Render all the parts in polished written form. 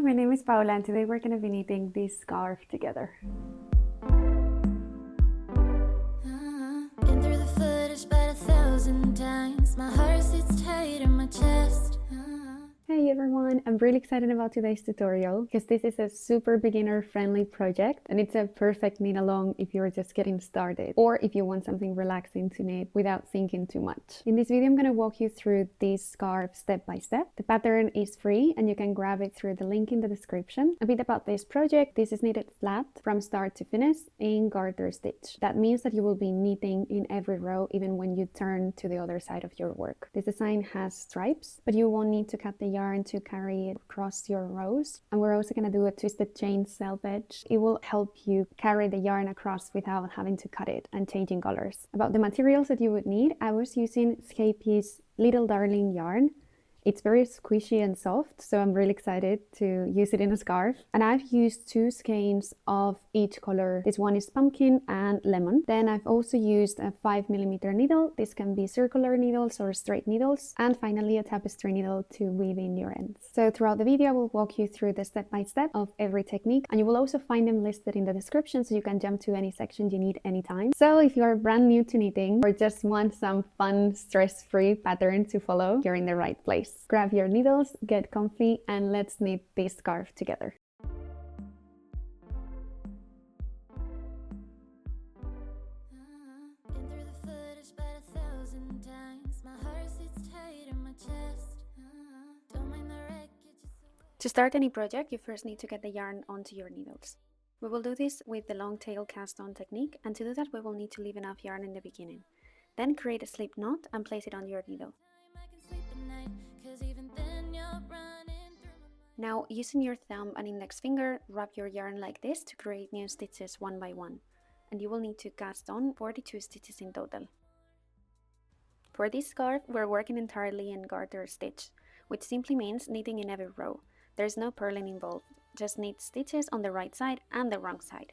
my name is Paula and today we're going to be knitting this scarf together. Been through the footage about 1,000 times. My heart sits tight in my chest. Hey everyone, I'm really excited about today's tutorial because this is a super beginner friendly project and it's a perfect knit along if you're just getting started or if you want something relaxing to knit without thinking too much. In this video I'm going to walk you through this scarf step by step. The pattern is free and you can grab it through the link in the description. A bit about this project: this is knitted flat from start to finish in garter stitch. That means that you will be knitting in every row even when you turn to the other side of your work. This design has stripes, but you won't need to cut the yarn to carry it across your rows. And we're also going to do a twisted chain selvedge. It will help you carry the yarn across without having to cut it and changing colors. About the materials that you would need, I was using Scape's Little Darling yarn. It's very squishy and soft, so I'm really excited to use it in a scarf. And I've used 2 skeins of each color. This one is pumpkin and lemon. Then I've also used a 5mm needle. This can be circular needles or straight needles. And finally a tapestry needle to weave in your ends. So throughout the video I will walk you through the step-by-step of every technique, and you will also find them listed in the description so you can jump to any section you need anytime. So if you are brand new to knitting or just want some fun, stress-free pattern to follow, you're in the right place. Grab your needles, get comfy, and let's knit this scarf together. Been through the footage about 1,000 times. My heart sits tight in my chest. Don't mind the wreckage. To start any project, you first need to get the yarn onto your needles. We will do this with the long tail cast on technique, and to do that we will need to leave enough yarn in the beginning. Then create a slip knot and place it on your needle. Now, using your thumb and index finger, wrap your yarn like this to create new stitches one by one. And you will need to cast on 42 stitches in total. For this scarf, we're working entirely in garter stitch, which simply means knitting in every row. There's no purling involved, just knit stitches on the right side and the wrong side.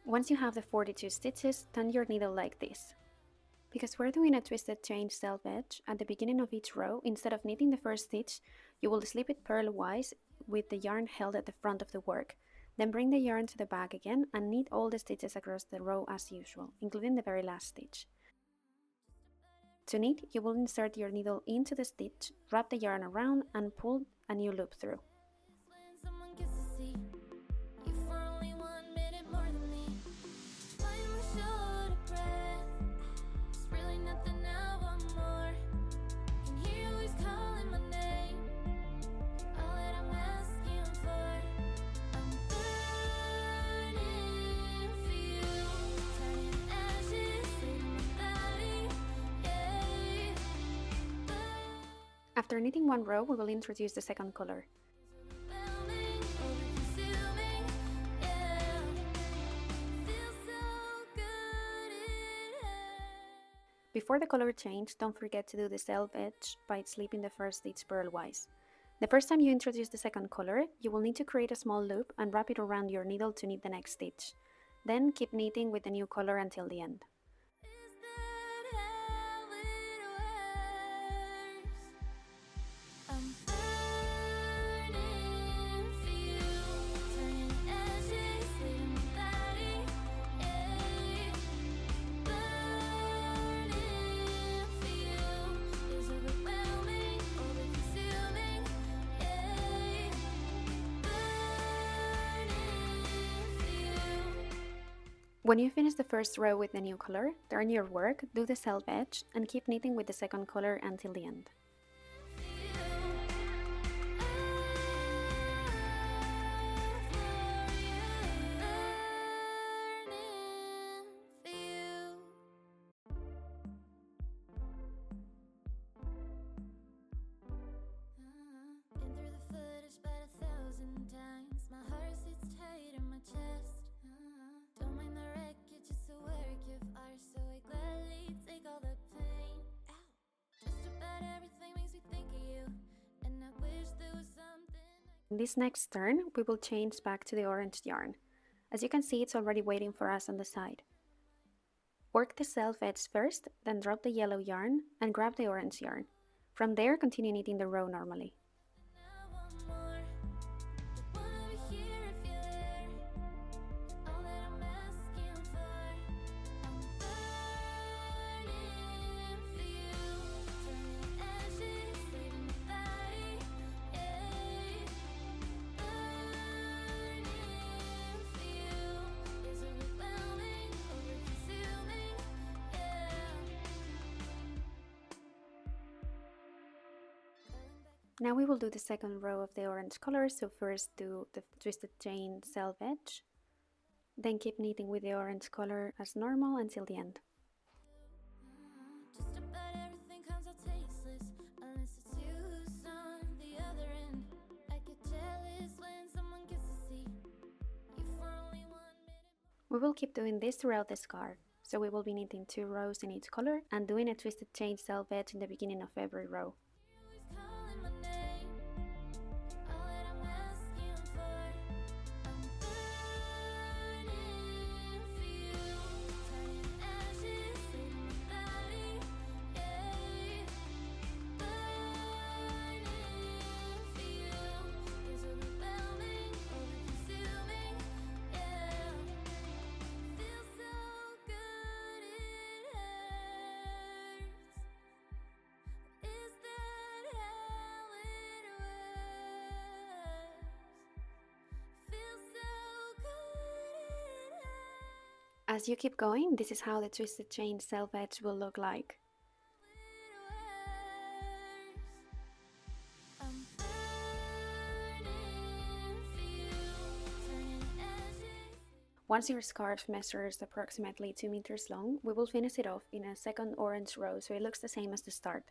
Once you have the 42 stitches, turn your needle like this. Because we're doing a twisted chain selvedge at the beginning of each row, instead of knitting the first stitch, you will slip it purlwise with the yarn held at the front of the work. Then bring the yarn to the back again and knit all the stitches across the row as usual, including the very last stitch. To knit, you will insert your needle into the stitch, wrap the yarn around and pull a new loop through. After knitting one row, we will introduce the second color. Before the color change, don't forget to do the selvedge by slipping the first stitch purlwise. The first time you introduce the second color, you will need to create a small loop and wrap it around your needle to knit the next stitch. Then keep knitting with the new color until the end. When you finish the first row with the new color, turn your work, do the selvedge, and keep knitting with the second color until the end. In this next turn, we will change back to the orange yarn. As you can see, it's already waiting for us on the side. Work the selvedge first, then drop the yellow yarn and grab the orange yarn. From there, continue knitting the row normally. Now we will do the second row of the orange color, so first do the twisted chain selvedge, then keep knitting with the orange color as normal until the end. Just about everything comes out tasteless unless it's used on the other end. I get jealous when someone gets to see you for only 1 minute. We will keep doing this throughout the scarf, so we will be knitting 2 rows in each color and doing a twisted chain selvedge in the beginning of every row. As you keep going, this is how the twisted chain selvedge will look like. Once your scarf measures approximately 2 meters long, we will finish it off in a second orange row so it looks the same as the start.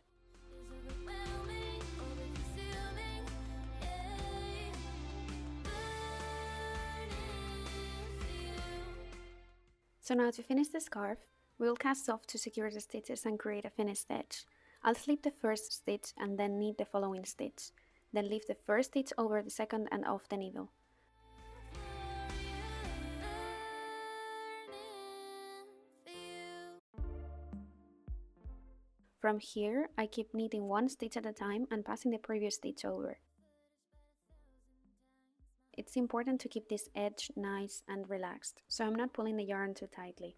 So now to finish the scarf, we will cast off to secure the stitches and create a finished edge. I'll slip the first stitch and then knit the following stitch. Then leave the first stitch over the second and off the needle. From here, I keep knitting 1 stitch at a time and passing the previous stitch over. It's important to keep this edge nice and relaxed, so I'm not pulling the yarn too tightly.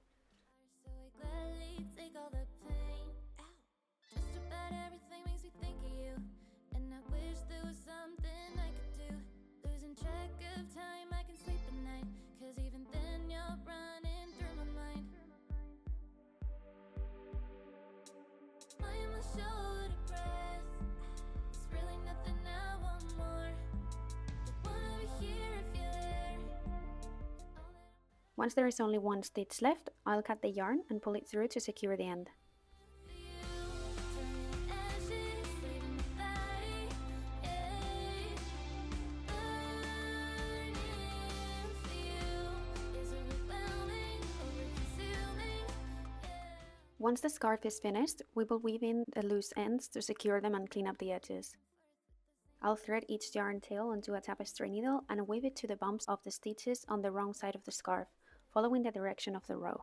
Once there is only 1 stitch left, I'll cut the yarn and pull it through to secure the end. Once the scarf is finished, we will weave in the loose ends to secure them and clean up the edges. I'll thread each yarn tail onto a tapestry needle and weave it to the bumps of the stitches on the wrong side of the scarf, following the direction of the row.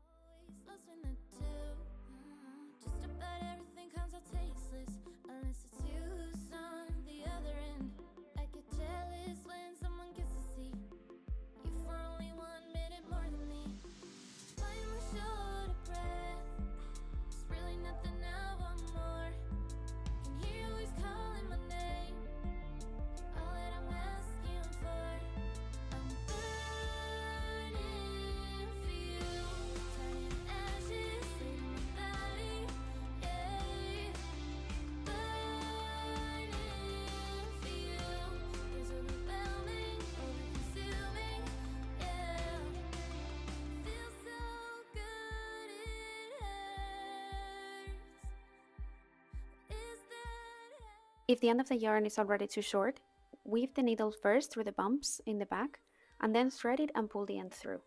If the end of the yarn is already too short, weave the needle first through the bumps in the back and then thread it and pull the end through.